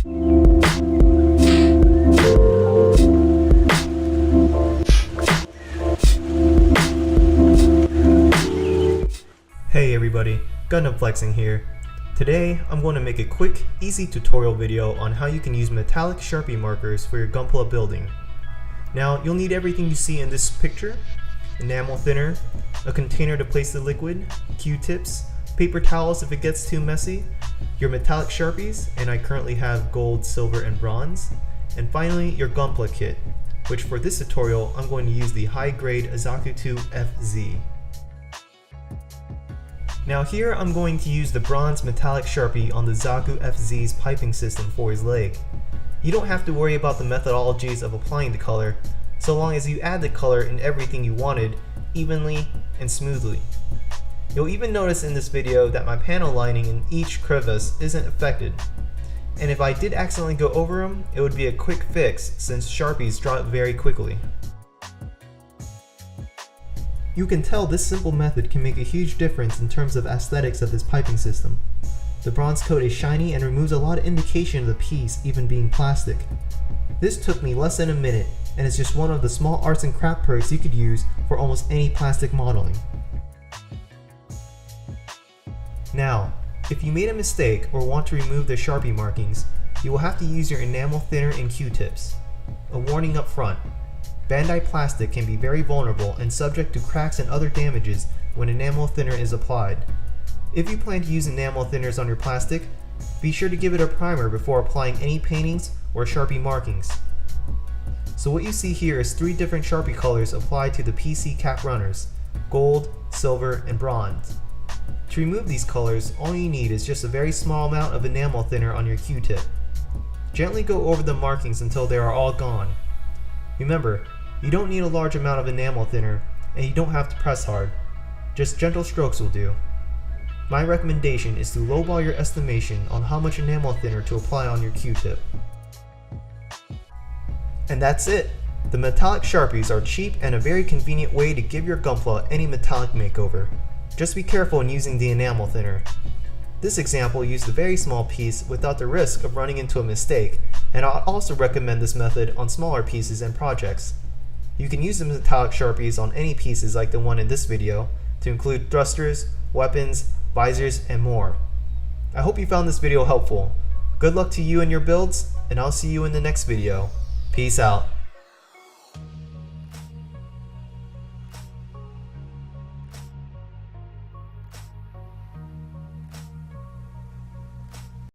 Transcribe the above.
Hey everybody, Gundam Flexing here. Today I'm going to make a quick, easy tutorial video on how you can use metallic Sharpie markers for your GUNPLA building. Now you'll need everything you see in this picture: enamel thinner, a container to place the liquid, Q-tips, paper towels if it gets too messy, your metallic Sharpies, and I currently have gold, silver, and bronze, and finally your GUNPLA kit, which for this tutorial I'm going to use the high-grade Azaku 2 FZ. Now here I'm going to use the bronze metallic Sharpie on the Zaku FZ's piping system for his leg. You don't have to worry about the methodologies of applying the color, so long as you add the color in everything you wanted, evenly and smoothly. You'll even notice in this video that my panel lining in each crevice isn't affected. And if I did accidentally go over them, it would be a quick fix since Sharpies dry very quickly. You can tell this simple method can make a huge difference in terms of aesthetics of this piping system. The bronze coat is shiny and removes a lot of indication of the piece even being plastic. This took me less than a minute and is just one of the small arts and craft perks you could use for almost any plastic modeling. Now, if you made a mistake or want to remove the Sharpie markings, you will have to use your enamel thinner and Q-tips. A warning up front: Bandai plastic can be very vulnerable and subject to cracks and other damages when enamel thinner is applied. If you plan to use enamel thinners on your plastic, be sure to give it a primer before applying any paintings or Sharpie markings. So what you see here is 3 different Sharpie colors applied to the PC cap runners: gold, silver, and bronze. To remove these colors, all you need is just a very small amount of enamel thinner on your Q-tip. Gently go over the markings until they are all gone. Remember, you don't need a large amount of enamel thinner, and you don't have to press hard. Just gentle strokes will do. My recommendation is to lowball your estimation on how much enamel thinner to apply on your Q-tip. And that's it! The metallic Sharpies are cheap and a very convenient way to give your GUNPLA any metallic makeover. Just be careful in using the enamel thinner. This example used a very small piece without the risk of running into a mistake, and I'll also recommend this method on smaller pieces and projects. You can use the metallic Sharpies on any pieces like the one in this video, to include thrusters, weapons, visors, and more. I hope you found this video helpful. Good luck to you and your builds, and I'll see you in the next video. Peace out.